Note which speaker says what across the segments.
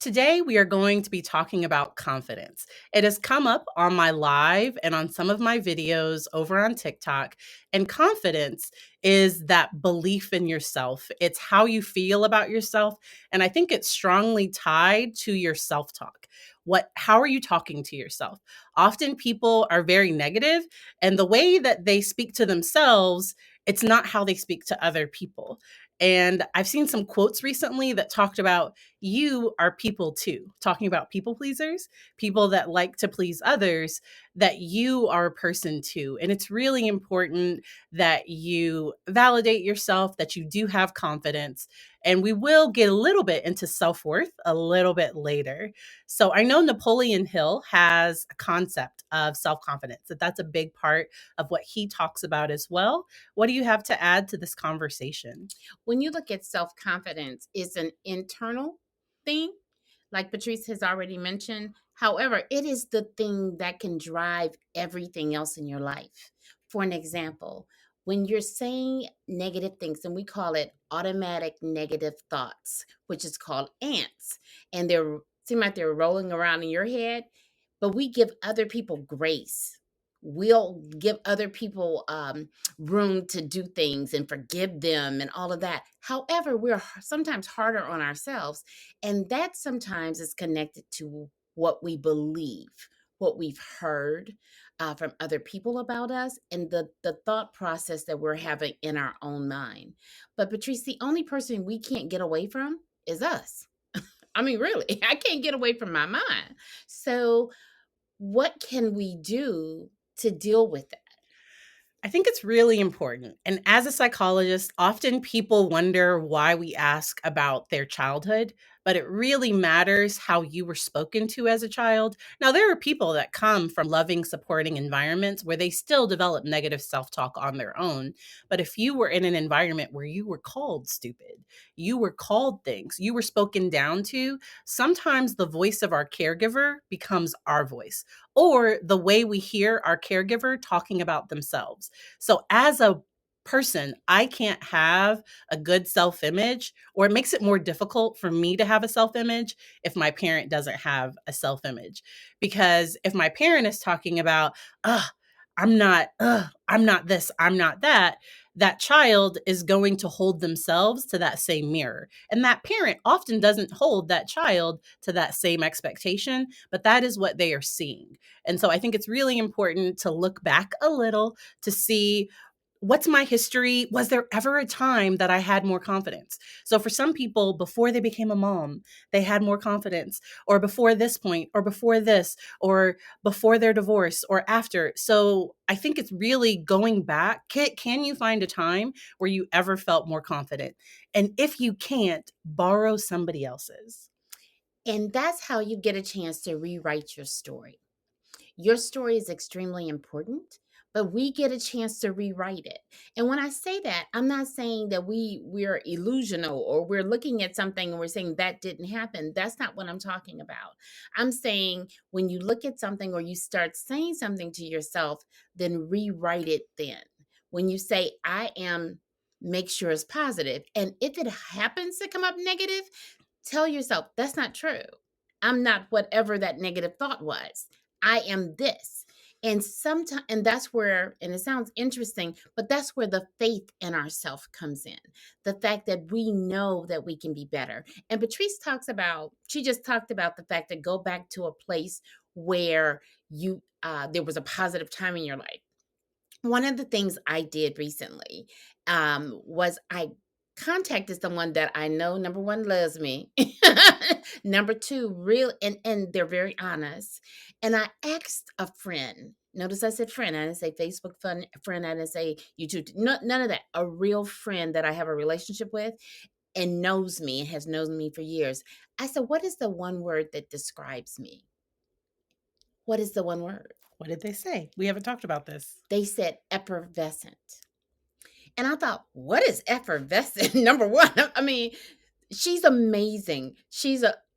Speaker 1: Today, we are going to be talking about confidence. It has come up on my live and on some of my videos over on TikTok. And confidence is that belief in yourself, it's how you feel about yourself. And I think it's strongly tied to your self talk. How are you talking to yourself? Often people are very negative, and the way that they speak to themselves, it's not how they speak to other people. And I've seen some quotes recently that talked about you are people too, talking about people pleasers, people that like to please others, that you are a person too. And it's really important that you validate yourself, that you do have confidence. And we will get a little bit into self worth a little bit later. So I know Napoleon Hill has a concept of self confidence, that's a big part of what he talks about as well. What do you have to add to this conversation?
Speaker 2: When you look at self-confidence, it's an internal thing, like Patrice has already mentioned. However, it is the thing that can drive everything else in your life. For an example, when you're saying negative things, and we call it automatic negative thoughts, which is called ants, and they seem like they're rolling around in your head, but we give other people grace. We'll give other people room to do things and forgive them and all of that. However, we're sometimes harder on ourselves. And that sometimes is connected to what we believe, what we've heard from other people about us, and the thought process that we're having in our own mind. But Patrice, the only person we can't get away from is us. I mean, really, I can't get away from my mind. So, what can we do to deal with that?
Speaker 1: I think it's really important. And as a psychologist, often people wonder why we ask about their childhood, but it really matters how you were spoken to as a child. Now, there are people that come from loving, supporting environments where they still develop negative self talk on their own. But if you were in an environment where you were called stupid, you were called things, you were spoken down to, sometimes the voice of our caregiver becomes our voice, or the way we hear our caregiver talking about themselves. So as a person, I can't have a good self image, or it makes it more difficult for me to have a self image if my parent doesn't have a self image. Because if my parent is talking about, I'm not this, I'm not that, that child is going to hold themselves to that same mirror. And that parent often doesn't hold that child to that same expectation, but that is what they are seeing. And so I think it's really important to look back a little to see, what's my history? Was there ever a time that I had more confidence? So for some people, before they became a mom, they had more confidence, or before this point, or before this, or before their divorce, or after. So I think it's really going back. Can you find a time where you ever felt more confident? And if you can't, borrow somebody else's.
Speaker 2: And that's how you get a chance to rewrite your story. Your story is extremely important, but we get a chance to rewrite it. And when I say that, I'm not saying that we're illusional or we're looking at something and we're saying that didn't happen. That's not what I'm talking about. I'm saying when you look at something or you start saying something to yourself, then rewrite it then. When you say I am, make sure it's positive. And if it happens to come up negative, tell yourself that's not true. I'm not whatever that negative thought was. I am this. And sometimes, and that's where, and it sounds interesting, but that's where the faith in ourself comes in. The fact that we know that we can be better. And Patrice talks about, she just talked about the fact that go back to a place where there was a positive time in your life. One of the things I did recently was I contacted someone that I know, number one, loves me. Number two, real, and they're very honest. And I asked a friend. Notice I said friend. I didn't say Facebook friend. I didn't say YouTube. No, none of that. A real friend that I have a relationship with and knows me and has known me for years. I said, what is the one word that describes me? What is the one word?
Speaker 1: What did they say? We haven't talked about this.
Speaker 2: They said effervescent. And I thought, what is effervescent? Number one, I mean, she's amazing.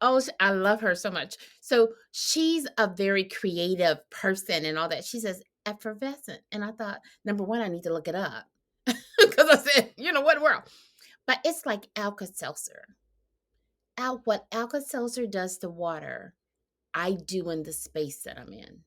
Speaker 2: I love her so much. So she's a very creative person and all that. She says effervescent. And I thought, number one, I need to look it up. Because I said, what world? But it's like Alka Seltzer. what Alka-Seltzer does to water, I do in the space that I'm in.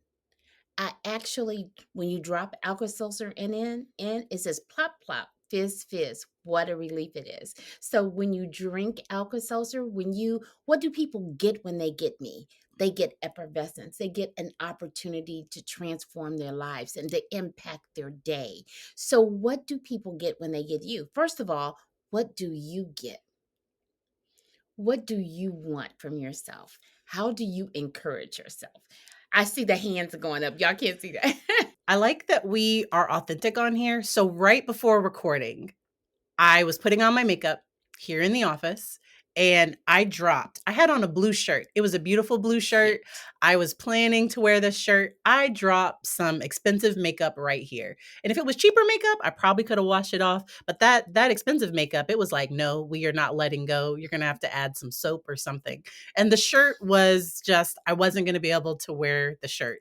Speaker 2: I actually, when you drop Alka-Seltzer in, it says plop, plop, fizz, fizz. What a relief it is. So when you drink Alka-Seltzer, what do people get when they get me? They get effervescence. They get an opportunity to transform their lives and to impact their day. So what do people get when they get you? First of all, what do you get? What do you want from yourself? How do you encourage yourself? I see the hands going up. Y'all can't see that.
Speaker 1: I like that we are authentic on here. So right before recording, I was putting on my makeup here in the office and I had on a blue shirt. It was a beautiful blue shirt.
Speaker 2: Cute.
Speaker 1: I was planning to wear this shirt. I dropped some expensive makeup right here. And if it was cheaper makeup, I probably could have washed it off. But that expensive makeup, it was like, no, we are not letting go. You're going to have to add some soap or something. And the shirt was just, I wasn't going to be able to wear the shirt.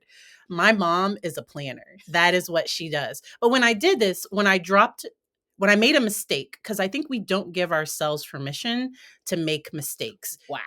Speaker 1: My mom is a planner. That is what she does. But when I did this, when I made a mistake, because I think we don't give ourselves permission to make mistakes.
Speaker 2: Wow.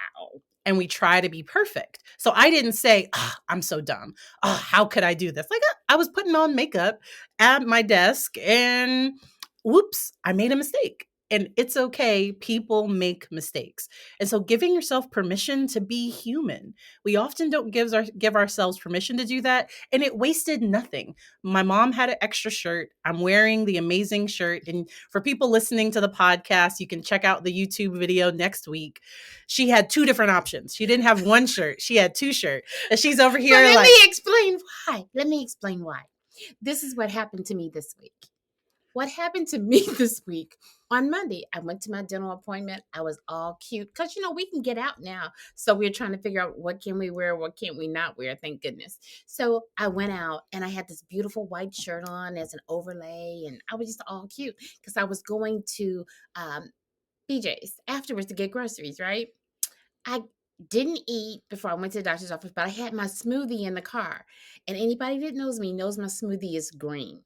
Speaker 1: And we try to be perfect. So I didn't say, I'm so dumb. How could I do this? Like I was putting on makeup at my desk and whoops, I made a mistake. And it's okay. People make mistakes. And so giving yourself permission to be human. We often don't give ourselves permission to do that. And it wasted nothing. My mom had an extra shirt. I'm wearing the amazing shirt. And for people listening to the podcast, you can check out the YouTube video next week. She had two different options. She didn't have one shirt. She had two shirts. And she's over here
Speaker 2: But let
Speaker 1: like,
Speaker 2: me explain why. Let me explain why. This is what happened to me this week. What happened to me this week? On Monday, I went to my dental appointment. I was all cute because, we can get out now. So we're trying to figure out what can we wear, what can't we not wear, thank goodness. So I went out and I had this beautiful white shirt on as an overlay. And I was just all cute because I was going to BJ's afterwards to get groceries, right? I didn't eat before I went to the doctor's office, but I had my smoothie in the car. And anybody that knows me knows my smoothie is green.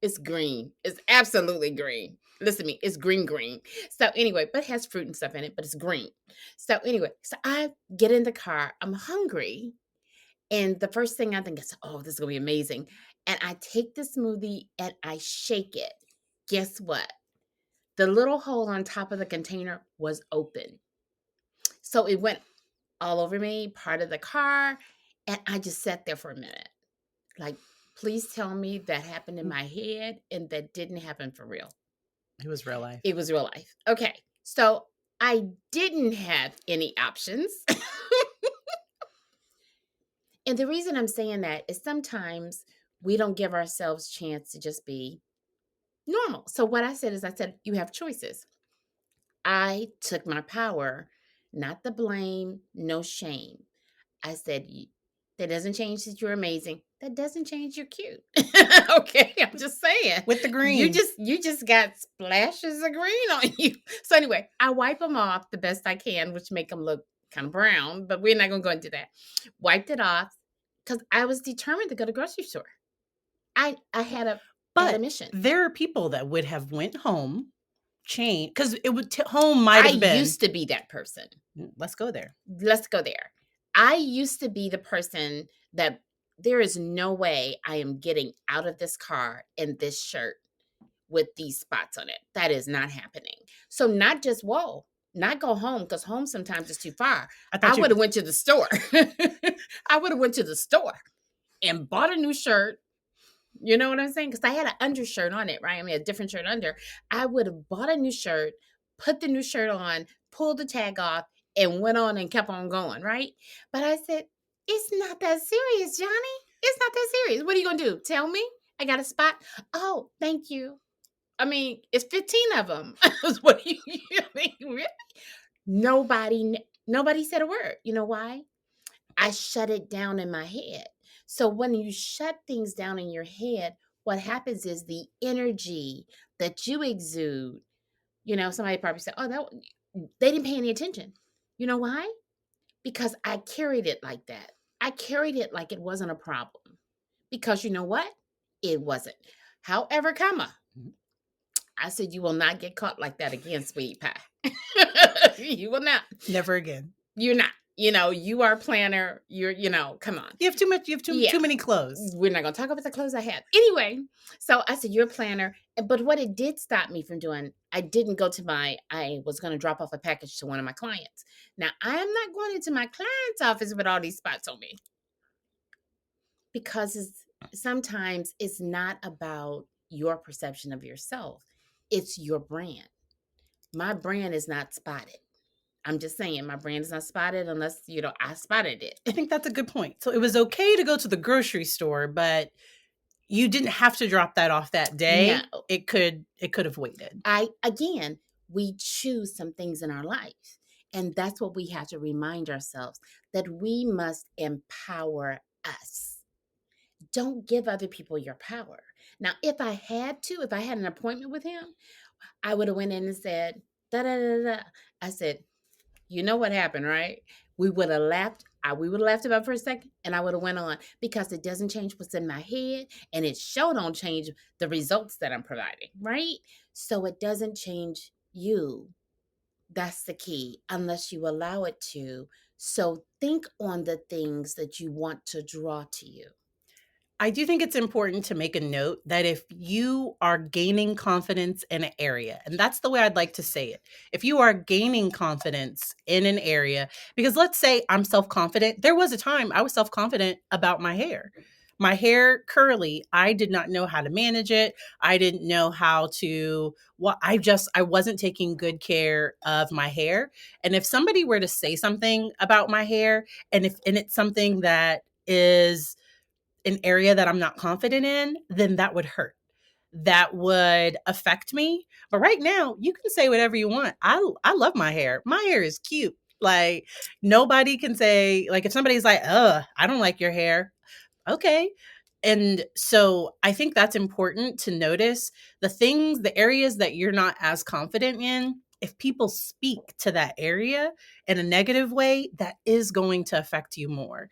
Speaker 2: It's green. It's absolutely green. Listen to me, it's green. So anyway, but it has fruit and stuff in it, but it's green. So anyway, so I get in the car. I'm hungry. And the first thing I think is, oh, this is going to be amazing. And I take the smoothie and I shake it. Guess what? The little hole on top of the container was open. So it went all over me, part of the car. And I just sat there for a minute. Like, please tell me that happened in my head and that didn't happen for real.
Speaker 1: it was real life.
Speaker 2: It was real life. Okay. So I didn't have any options. And the reason I'm saying that is sometimes we don't give ourselves a chance to just be normal. So what I said is, you have choices. I took my power, not the blame, no shame. I said, that doesn't change that you're amazing. That doesn't change you're cute. Okay, I'm just saying.
Speaker 1: With the green.
Speaker 2: You just got splashes of green on you. So anyway, I wipe them off the best I can, which make them look kind of brown, but we're not going to go into that. Wiped it off because I was determined to go to the grocery store. I had a mission.
Speaker 1: There are people that would have went home, changed, because it would home might have been.
Speaker 2: I used to be that person.
Speaker 1: Let's go there.
Speaker 2: Let's go there. I used to be the person that there is no way I am getting out of this car in this shirt with these spots on it. That is not happening. So not just, not go home, because home sometimes is too far. I would have went to the store. I would have went to the store and bought a new shirt. You know what I'm saying? Because I had an undershirt on it, right? I mean, a different shirt under. I would have bought a new shirt, put the new shirt on, pulled the tag off, and went on and kept on going, right? But I said, it's not that serious, Johnnie. It's not that serious. What are you going to do? Tell me? I got a spot? Oh, thank you. I mean, it's 15 of them. What do you mean? Really? Nobody said a word. You know why? I shut it down in my head. So when you shut things down in your head, what happens is the energy that you exude, somebody probably said, oh, they didn't pay any attention. You know why? Because I carried it like that. I carried it like it wasn't a problem. Because you know what? It wasn't. However, I said, you will not get caught like that again, sweetie pie. You will not.
Speaker 1: Never again.
Speaker 2: You're not. You are a planner. Come on.
Speaker 1: You have too much. You have
Speaker 2: Yeah.
Speaker 1: too many clothes.
Speaker 2: We're not going to talk about the clothes I have. Anyway, so I said, you're a planner. But what it did stop me from doing, I was going to drop off a package to one of my clients. Now, I am not going into my client's office with all these spots on me. Because sometimes it's not about your perception of yourself. It's your brand. My brand is not spotted. I'm just saying, my brand is not spotted unless, I spotted it.
Speaker 1: I think that's a good point. So it was okay to go to the grocery store, but you didn't have to drop that off that day.
Speaker 2: No.
Speaker 1: It could have waited.
Speaker 2: We choose some things in our life. And that's what we have to remind ourselves, that we must empower us. Don't give other people your power. Now, if I had an appointment with him, I would have went in and said, da da da da. I said, you know what happened, right? We would have laughed. We would have laughed about it for a second, and I would have went on, because it doesn't change what's in my head, and it sure don't change the results that I'm providing, right? So it doesn't change you. That's the key, unless you allow it to. So think on the things that you want to draw to you.
Speaker 1: I do think it's important to make a note that if you are gaining confidence in an area, and that's the way I'd like to say it, if you are gaining confidence in an area, because let's say I'm self-confident. There was a time I was self-confident about my hair. My hair curly, I did not know how to manage it. I didn't know how to, I wasn't taking good care of my hair. And if somebody were to say something about my hair, and it's something that is an area that I'm not confident in, then that would hurt. That would affect me. But right now, you can say whatever you want. I love my hair. My hair is cute. Like, nobody can say, like, if somebody's like, I don't like your hair. Okay. And so I think that's important to notice the areas that you're not as confident in. If people speak to that area in a negative way, that is going to affect you more.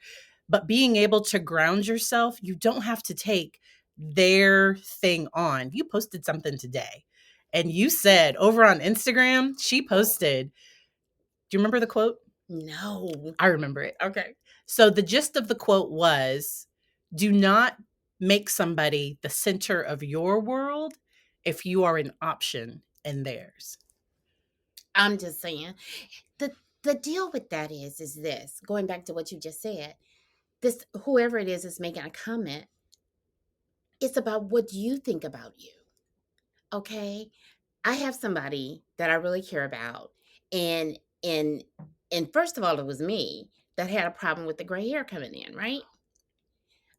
Speaker 1: But being able to ground yourself, you don't have to take their thing on. You posted something today and you said over on Instagram, she posted, do you remember the quote?
Speaker 2: No.
Speaker 1: I remember it.
Speaker 2: Okay.
Speaker 1: So the gist of the quote was, do not make somebody the center of your world if you are an option in theirs.
Speaker 2: I'm just saying, the deal with that is this, going back to what you just said, this, whoever it is making a comment, it's about what you think about you. Okay. I have somebody that I really care about. And and and first of all, it was me that had a problem with the gray hair coming in, right?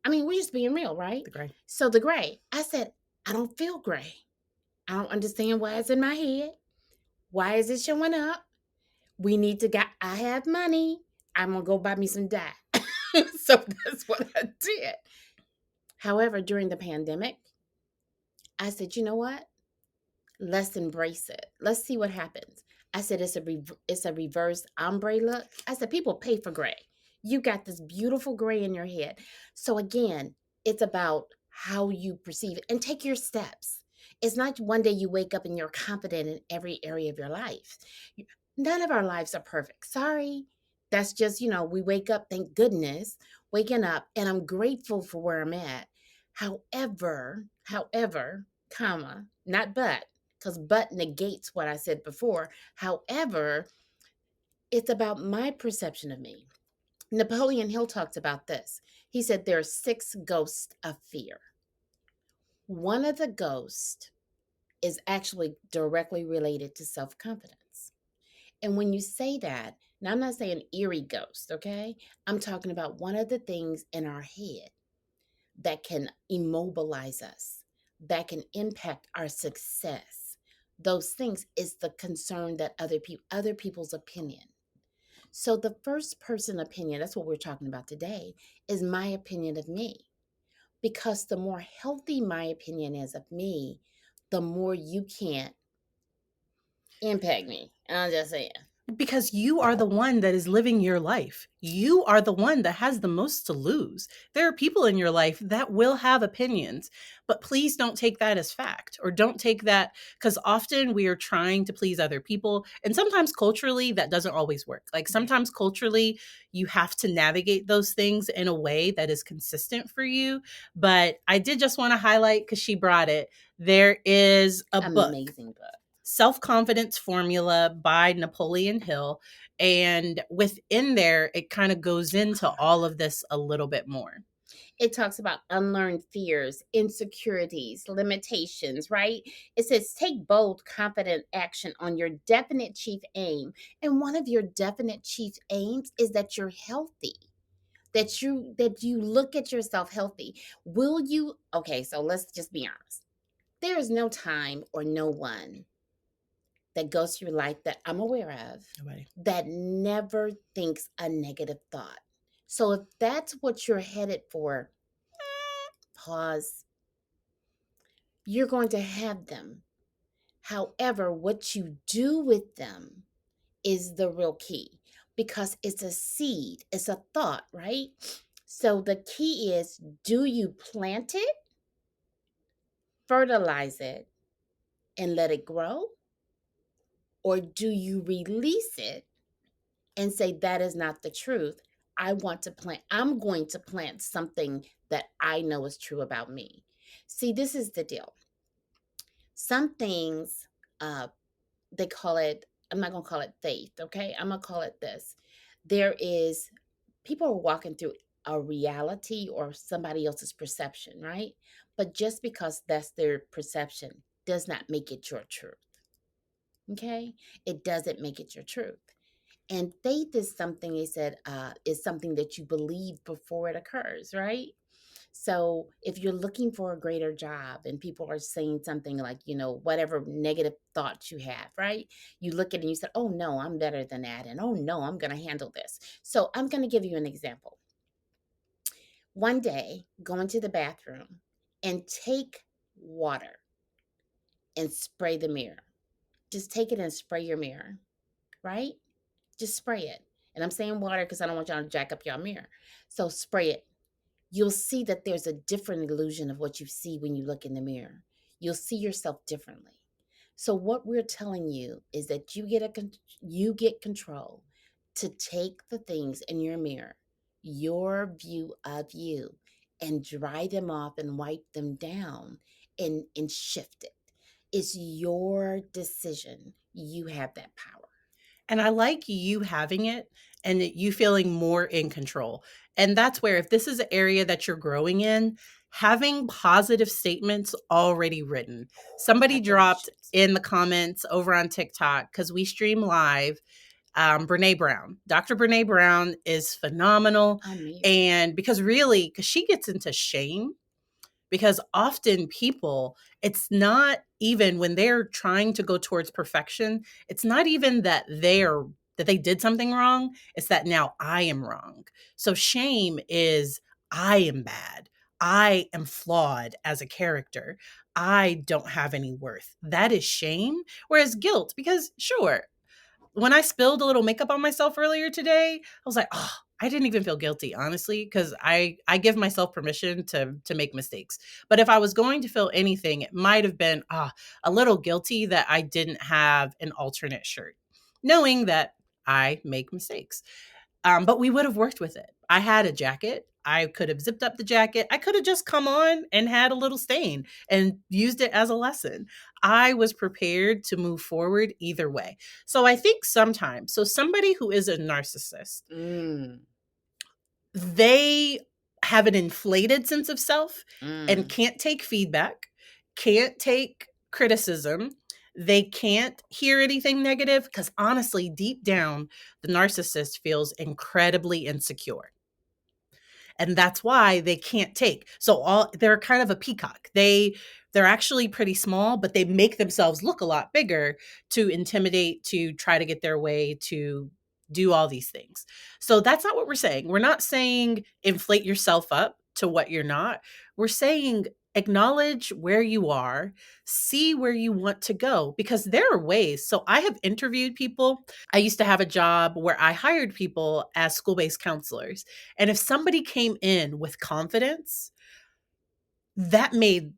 Speaker 2: I mean, we're just being real, right?
Speaker 1: The gray.
Speaker 2: So the gray, I said, I don't feel gray. I don't understand why it's in my head. Why is it showing up? I have money. I'm gonna go buy me some dye. So that's what I did. However, during the pandemic, I said, you know what? Let's embrace it. Let's see what happens. I said, it's a reverse ombre look. I said, people pay for gray. You got this beautiful gray in your head. So again, it's about how you perceive it and take your steps. It's not one day you wake up and you're confident in every area of your life. None of our lives are perfect. Sorry. That's just, we wake up, thank goodness, waking up, and I'm grateful for where I'm at. However, comma, not but, because but negates what I said before. However, it's about my perception of me. Napoleon Hill talks about this. He said there are 6 ghosts of fear. One of the ghosts is actually directly related to self-confidence. And when you say that, now I'm not saying eerie ghost, okay? I'm talking about one of the things in our head that can immobilize us, that can impact our success. Those things is the concern that other people's opinion. So the first person opinion, that's what we're talking about today, is my opinion of me. Because the more healthy my opinion is of me, the more you can't impact me. I'm just saying.
Speaker 1: Because you are the one that is living your life. You are the one that has the most to lose. There are people in your life that will have opinions, but please don't take that as fact, or don't take that, because often we are trying to please other people. And sometimes culturally, that doesn't always work. Like sometimes culturally, you have to navigate those things in a way that is consistent for you. But I did just want to highlight, because she brought it, there is a book,
Speaker 2: Amazing book.
Speaker 1: Self-Confidence Formula by Napoleon Hill. And within there, it kind of goes into all of this a little bit more.
Speaker 2: It talks about unlearned fears, insecurities, limitations, right? It says take bold, confident action on your definite chief aim. And one of your definite chief aims is that you're healthy. That you look at yourself healthy. Will you Okay, so let's just be honest. There is no time or no one that goes through life that I'm aware of
Speaker 1: Nobody.
Speaker 2: that never thinks a negative thought. So if that's what you're headed for, pause. You're going to have them. However, what you do with them is the real key, because it's a seed, it's a thought, right? So the key is, do you plant it, fertilize it, and let it grow? Or do you release it and say, that is not the truth? I'm going to plant something that I know is true about me. See, this is the deal. Some things, uh, they call it, I'm not going to call it faith, okay? I'm going to call it this. There is, people are walking through a reality or somebody else's perception, right? But just because that's their perception does not make it your truth, okay? It doesn't make it your truth. And faith is something, they said, is something that you believe before it occurs, right? So if you're looking for a greater job and people are saying something like, whatever negative thoughts you have, right? You look at it and you say, oh no, I'm better than that. And oh no, I'm going to handle this. So I'm going to give you an example. One day, go into the bathroom and take water and spray the mirror. Just take it and spray your mirror, right? Just spray it. And I'm saying water because I don't want y'all to jack up your mirror. So spray it. You'll see that there's a different illusion of what you see when you look in the mirror. You'll see yourself differently. So what we're telling you is that you get control to take the things in your mirror, your view of you, and dry them off and wipe them down and shift it. It's your decision. You have that power.
Speaker 1: And I like you having it and you feeling more in control. And that's where, if this is an area that you're growing in, having positive statements already written. Somebody dropped
Speaker 2: Affirmations.
Speaker 1: in the comments over on TikTok, because we stream live, Brene Brown. Dr. Brene Brown is phenomenal.
Speaker 2: Amazing.
Speaker 1: And because she gets into shame, because often people, it's not even when they're trying to go towards perfection, it's not even that they did something wrong, it's that now I am wrong. So shame is, I am bad, I am flawed as a character, I don't have any worth. That is shame. Whereas guilt, because sure, when I spilled a little makeup on myself earlier today, I was like, oh, I didn't even feel guilty, honestly, because I give myself permission to make mistakes. But if I was going to feel anything, it might have been a little guilty that I didn't have an alternate shirt, knowing that I make mistakes. But we would have worked with it. I had a jacket. I could have zipped up the jacket. I could have just come on and had a little stain and used it as a lesson. I was prepared to move forward either way. So I think sometimes, so somebody who is a narcissist,
Speaker 2: Mm,
Speaker 1: they have an inflated sense of self and
Speaker 2: mm.
Speaker 1: can't take feedback, can't take criticism. They can't hear anything negative, because honestly, deep down, the narcissist feels incredibly insecure. And that's why they can't take. So they're kind of a peacock. They're actually pretty small, but they make themselves look a lot bigger to intimidate, to try to get their way, to do all these things. So that's not what we're saying. We're not saying inflate yourself up to what you're not. We're saying acknowledge where you are, see where you want to go, because there are ways. So I have interviewed people. I used to have a job where I hired people as school based counselors. And if somebody came in with confidence, that made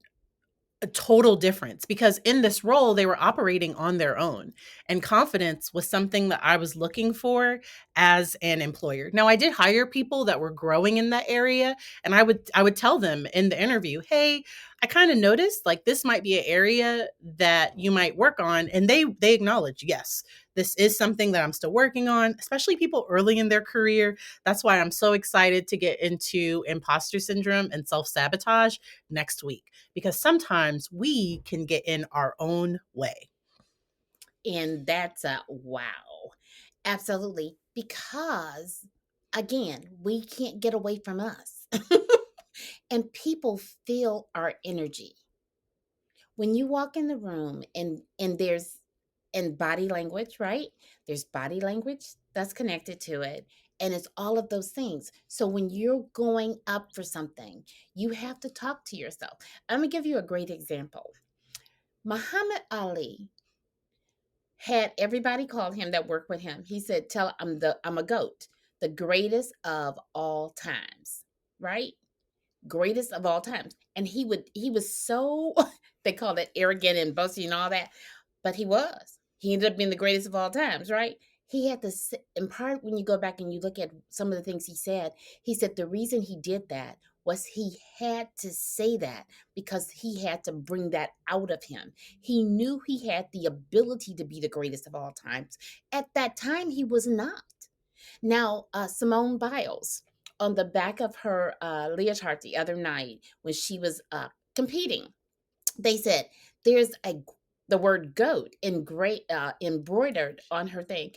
Speaker 1: a total difference, because in this role they were operating on their own, and confidence was something that I was looking for as an employer. Now I did hire people that were growing in that area, and I would tell them in the interview, hey, I kind of noticed like this might be an area that you might work on, and they acknowledge, yes, this is something that I'm still working on, especially people early in their career. That's why I'm so excited to get into imposter syndrome and self-sabotage next week, because sometimes we can get in our own way.
Speaker 2: And that's a wow. Absolutely. Because again, we can't get away from us. And people feel our energy. When you walk in the room and there's and body language, right? There's body language that's connected to it. And it's all of those things. So when you're going up for something, you have to talk to yourself. I'm gonna give you a great example. Muhammad Ali had everybody call him that worked with him. He said, "Tell I'm a goat, the greatest of all times." Right? Greatest of all times. And he was so they called it arrogant and boasting and all that, but he was. He ended up being the greatest of all times, right? He had to in part when you go back and you look at some of the things he said the reason he did that was he had to say that because he had to bring that out of him. He knew he had the ability to be the greatest of all times. At that time, he was not. Now, Simone Biles, on the back of her leotard the other night when she was competing, they said there's the word goat embroidered on her thing.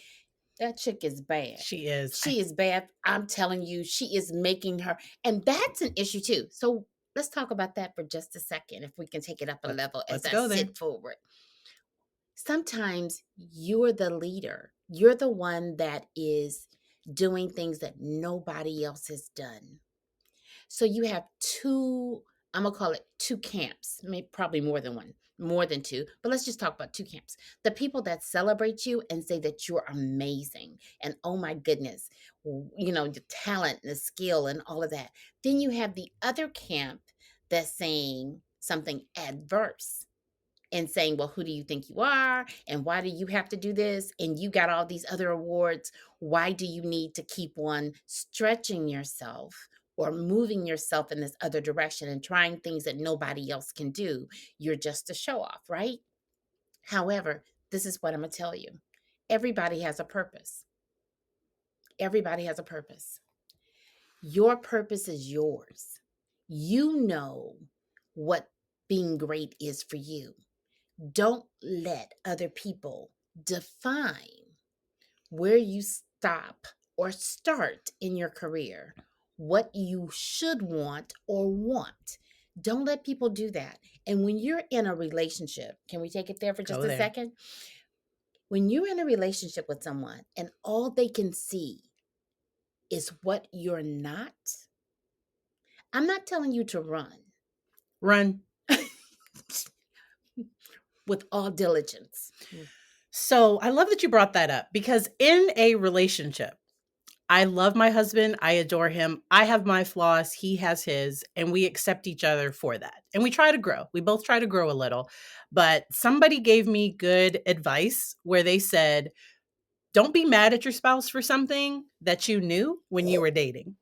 Speaker 2: That chick is bad.
Speaker 1: She is.
Speaker 2: She is bad. I'm telling you, she is making her, and that's an issue too. So let's talk about that for just a second, if we can take it up a level as
Speaker 1: Let's
Speaker 2: I
Speaker 1: go there.
Speaker 2: sit forward. Sometimes you're the leader. You're the one that is doing things that nobody else has done. So you have two, I'm going to call it two camps, maybe probably more than one, more than two, but let's just talk about two camps. The people that celebrate you and say that you're amazing and oh my goodness, you know, the talent and the skill and all of that. Then you have the other camp that's saying something adverse and saying, well, who do you think you are? And why do you have to do this? And you got all these other awards. Why do you need to keep on stretching yourself or moving yourself in this other direction and trying things that nobody else can do? You're just a show off, right? However, this is what I'm going to tell you. Everybody has a purpose. Everybody has a purpose. Your purpose is yours. You know what being great is for you. Don't let other people define where you stop or start in your career, what you should want or want. Don't let people do that. And when you're in a relationship, can we take it there for just
Speaker 1: Go
Speaker 2: a
Speaker 1: there.
Speaker 2: second? When you're in a relationship with someone and all they can see is what you're not, I'm not telling you to run
Speaker 1: Run.
Speaker 2: with all diligence.
Speaker 1: So I love that you brought that up, because in a relationship, I love my husband. I adore him. I have my flaws. He has his, and we accept each other for that. And we try to grow. We both try to grow a little. But somebody gave me good advice where they said, don't be mad at your spouse for something that you knew when you were dating.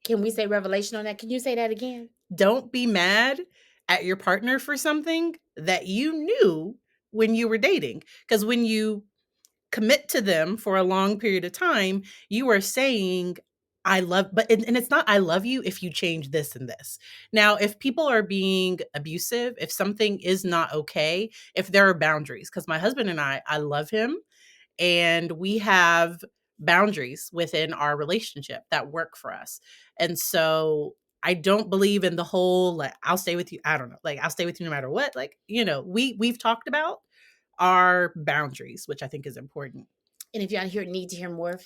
Speaker 2: Can we say revelation on that? Can you say that again?
Speaker 1: Don't be mad at your partner for something that you knew when you were dating. Because when you commit to them for a long period of time, you are saying, I love, but, and it's not, I love you if you change this and this. Now, if people are being abusive, if something is not okay, if there are boundaries, because my husband and I love him, and we have boundaries within our relationship that work for us. And so I don't believe in the whole, like, I'll stay with you. I don't know. Like, I'll stay with you no matter what. Like, we've talked about our boundaries, which I think is important.
Speaker 2: And if y'all need to hear more,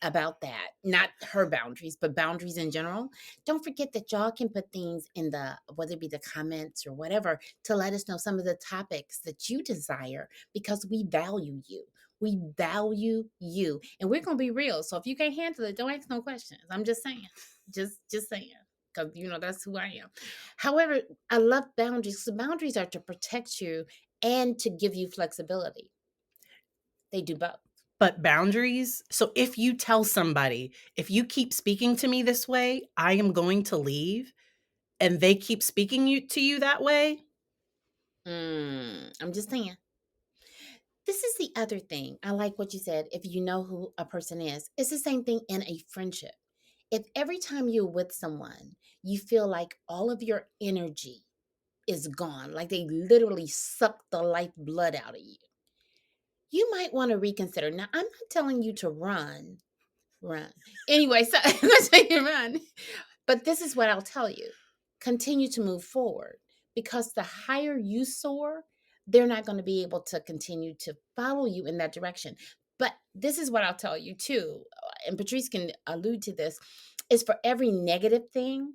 Speaker 2: about that. Not her boundaries, but boundaries in general. Don't forget that y'all can put things in the, whether it be the comments or whatever, to let us know some of the topics that you desire, because we value you. We value you. And we're gonna be real. So if you can't handle it, don't ask no questions. I'm just saying. Just saying. Because that's who I am. However, I love boundaries. So boundaries are to protect you and to give you flexibility. They do both.
Speaker 1: But boundaries, so if you tell somebody, if you keep speaking to me this way, I am going to leave, and they keep speaking to you that way.
Speaker 2: I'm just saying. This is the other thing. I like what you said. If you know who a person is, it's the same thing in a friendship. If every time you're with someone, you feel like all of your energy is gone, like they literally suck the lifeblood out of you, you might want to reconsider. Now, I'm not telling you to run. Anyway, so let's say you run. But this is what I'll tell you. Continue to move forward, because the higher you soar, they're not going to be able to continue to follow you in that direction. But this is what I'll tell you too, and Patrice can allude to this, is for every negative thing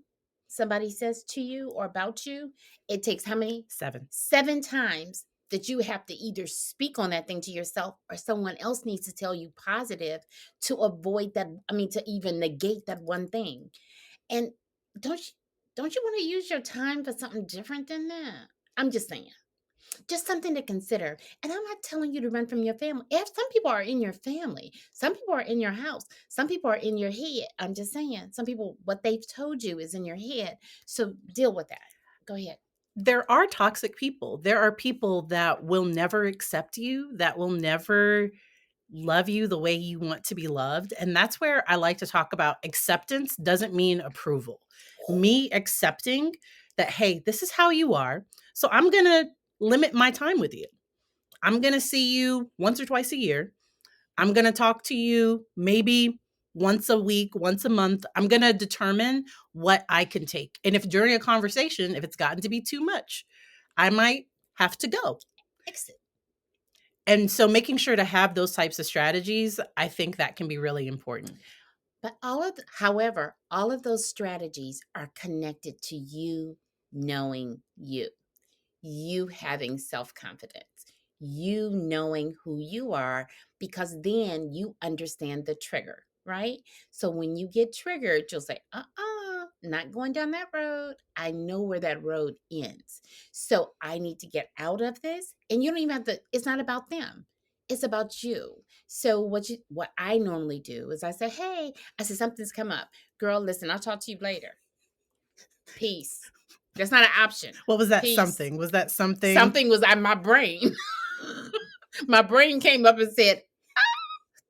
Speaker 2: somebody says to you or about you, it takes how many?
Speaker 1: 7.
Speaker 2: 7 times that you have to either speak on that thing to yourself, or someone else needs to tell you positive to avoid that. I mean, to even negate that one thing. And don't you don't you want to use your time for something different than that? I'm just saying. Just something to consider. And I'm not telling you to run from your family. If some people are in your family, some people are in your house, some people are in your head. I'm just saying. Some people, what they've told you is in your head. So deal with that. Go ahead.
Speaker 1: There are toxic people. There are people that will never accept you, that will never love you the way you want to be loved. And that's where I like to talk about acceptance doesn't mean approval. Me accepting that, hey, this is how you are. So I'm going to limit my time with you. I'm going to see you once or twice a year. I'm going to talk to you maybe once a week, once a month. I'm going to determine what I can take. And if during a conversation, if it's gotten to be too much, I might have to go.
Speaker 2: Exit.
Speaker 1: And so making sure to have those types of strategies, I think that can be really important.
Speaker 2: But however, all of those strategies are connected to you knowing you having self confidence, you knowing who you are, because then you understand the trigger, right? So when you get triggered, you'll say, not going down that road. I know where that road ends. So I need to get out of this. And you don't even have to, it's not about them. It's about you. So what I normally do is I say, hey, I said, something's come up. Girl, listen, I'll talk to you later. Peace. That's not an option.
Speaker 1: What was that
Speaker 2: Peace.
Speaker 1: something? Was that something?
Speaker 2: Something was in my brain. My brain came up and said,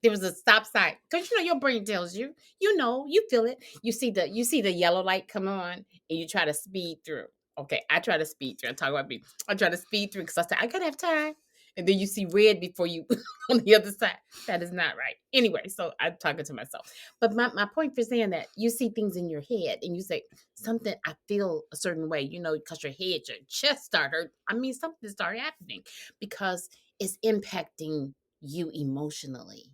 Speaker 2: there was a stop sign. Because your brain tells you, you feel it. You see the yellow light come on, and you try to speed through. Okay, I try to speed through. I talk about me. I try to speed through because I said I gotta have time. And then you see red before you on the other side. That is not right. Anyway, so I'm talking to myself. But my point for saying that, you see things in your head and you say, something, I feel a certain way, because your chest start hurt. I mean, something started happening because it's impacting you emotionally.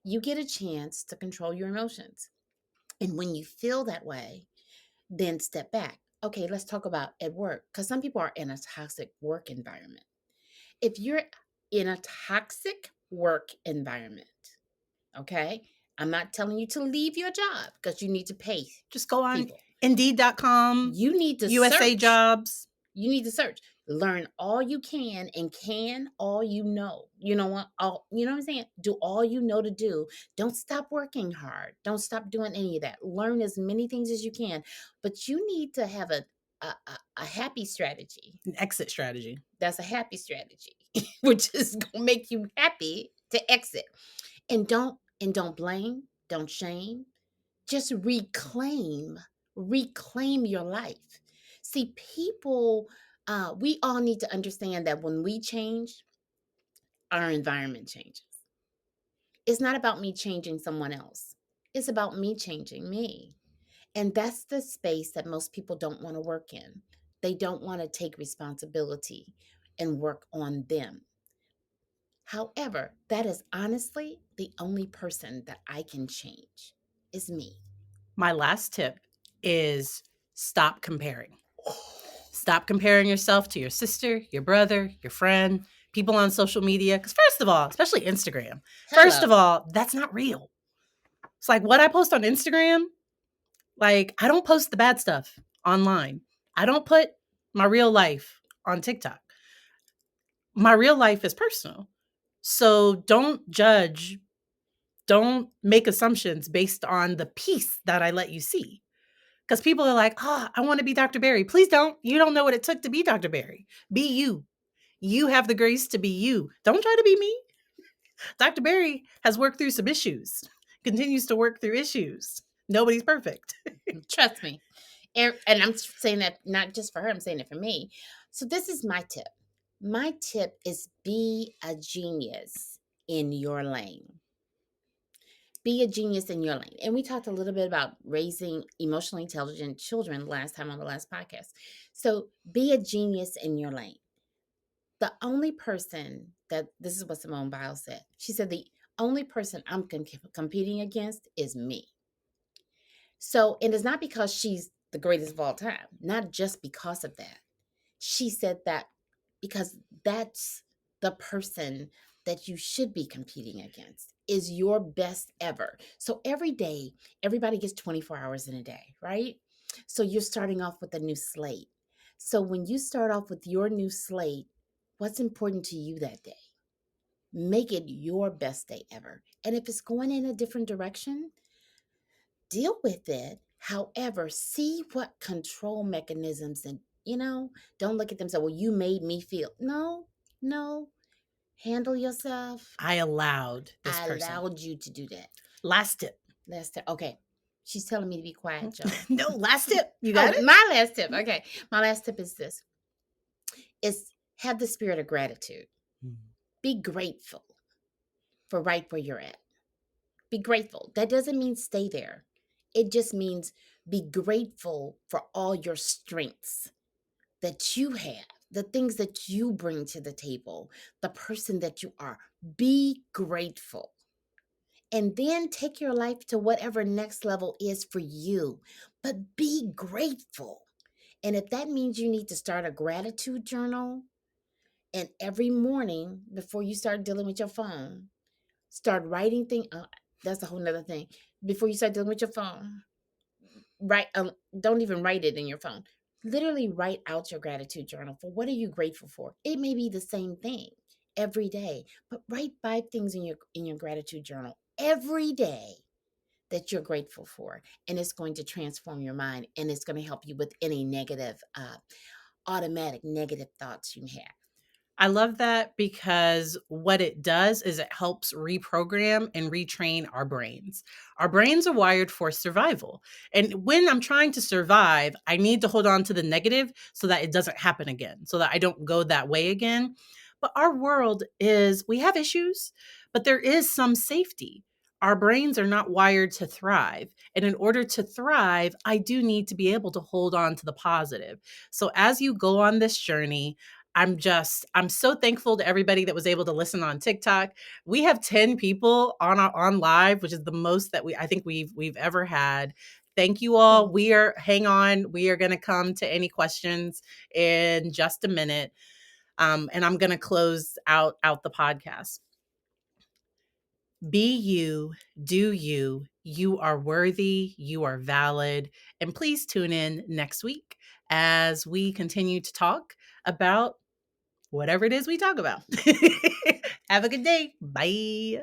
Speaker 2: You get a chance to control your emotions. And when you feel that way, then step back. Okay, let's talk about at work, because some people are in a toxic work environment. If you're in a toxic work environment, okay, I'm not telling you to leave your job, because you need to pay
Speaker 1: Just go on
Speaker 2: people.
Speaker 1: Indeed.com,
Speaker 2: You need to
Speaker 1: USA
Speaker 2: search.
Speaker 1: Jobs.
Speaker 2: You need to search. Learn all you can, and can all you know. You know what? You know what I'm saying? Do all you know to do. Don't stop working hard. Don't stop doing any of that. Learn as many things as you can. But you need to have a happy strategy.
Speaker 1: An exit strategy.
Speaker 2: That's a happy strategy, which is gonna make you happy to exit. And don't blame, don't shame. Just reclaim your life. See, people, we all need to understand that when we change, our environment changes. It's not about me changing someone else, it's about me changing me. And that's the space that most people don't want to work in. They don't want to take responsibility and work on them. However, that is honestly the only person that I can change is me.
Speaker 1: My last tip is stop comparing. Stop comparing yourself to your sister, your brother, your friend, people on social media. Because, first of all, especially Instagram, first of
Speaker 2: Hello.
Speaker 1: all, that's not real. It's like what I post on Instagram, like, I don't post the bad stuff online. I don't put my real life on TikTok. My real life is personal. So don't judge, don't make assumptions based on the piece that I let you see. Because people are like, oh, I want to be Dr. Barry. Please don't. You don't know what it took to be Dr. Barry. Be you. You have the grace to be you. Don't try to be me. Dr. Barry has worked through some issues, continues to work through issues. Nobody's perfect.
Speaker 2: Trust me. And I'm saying that not just for her, I'm saying it for me. So this is my tip. My tip is be a genius in your lane. Be a genius in your lane. And we talked a little bit about raising emotionally intelligent children last time on the last podcast. So be a genius in your lane. The only person that this is what Simone Biles said. She said the only person I'm competing against is me. So, and it's not because she's the greatest of all time, not just because of that. She said that because that's the person that you should be competing against is your best ever. So every day, everybody gets 24 hours in a day, right? So you're starting off with a new slate. So when you start off with your new slate, what's important to you that day? Make it your best day ever. And if it's going in a different direction, deal with it. However, see what control mechanisms and, don't look at them and say, well, you made me feel. No, no. Handle yourself.
Speaker 1: I allowed this
Speaker 2: I
Speaker 1: person.
Speaker 2: allowed you to do that.
Speaker 1: Last tip.
Speaker 2: Last tip. Okay. She's telling me to be quiet, y'all.
Speaker 1: No, last tip. You got it?
Speaker 2: My last tip. Okay. My last tip is this. Is have the spirit of gratitude. Be grateful for right where you're at. Be grateful. That doesn't mean stay there. It just means be grateful for all your strengths that you have, the things that you bring to the table, the person that you are. Be grateful. And then take your life to whatever next level is for you. But be grateful. And if that means you need to start a gratitude journal, and every morning before you start dealing with your phone, start writing things. That's a whole nother thing. Before you start dealing with your phone, write. Don't even write it in your phone. Literally write out your gratitude journal for what are you grateful for. It may be the same thing every day, but write 5 things in your gratitude journal every day that you're grateful for, and it's going to transform your mind, and it's going to help you with any negative, automatic negative thoughts you have.
Speaker 1: I love that because what it does is it helps reprogram and retrain our brains. Our brains are wired for survival. And when I'm trying to survive, I need to hold on to the negative so that it doesn't happen again, so that I don't go that way again. But our world is, we have issues, but there is some safety. Our brains are not wired to thrive. And in order to thrive, I do need to be able to hold on to the positive. So as you go on this journey, I'm so thankful to everybody that was able to listen on TikTok. We have 10 people on live, which is the most that I think we've ever had. Thank you all. Hang on. We are going to come to any questions in just a minute. And I'm going to close out the podcast. Be you, do you. You are worthy, you are valid. And please tune in next week as we continue to talk about whatever it is we talk about. Have a good day. Bye.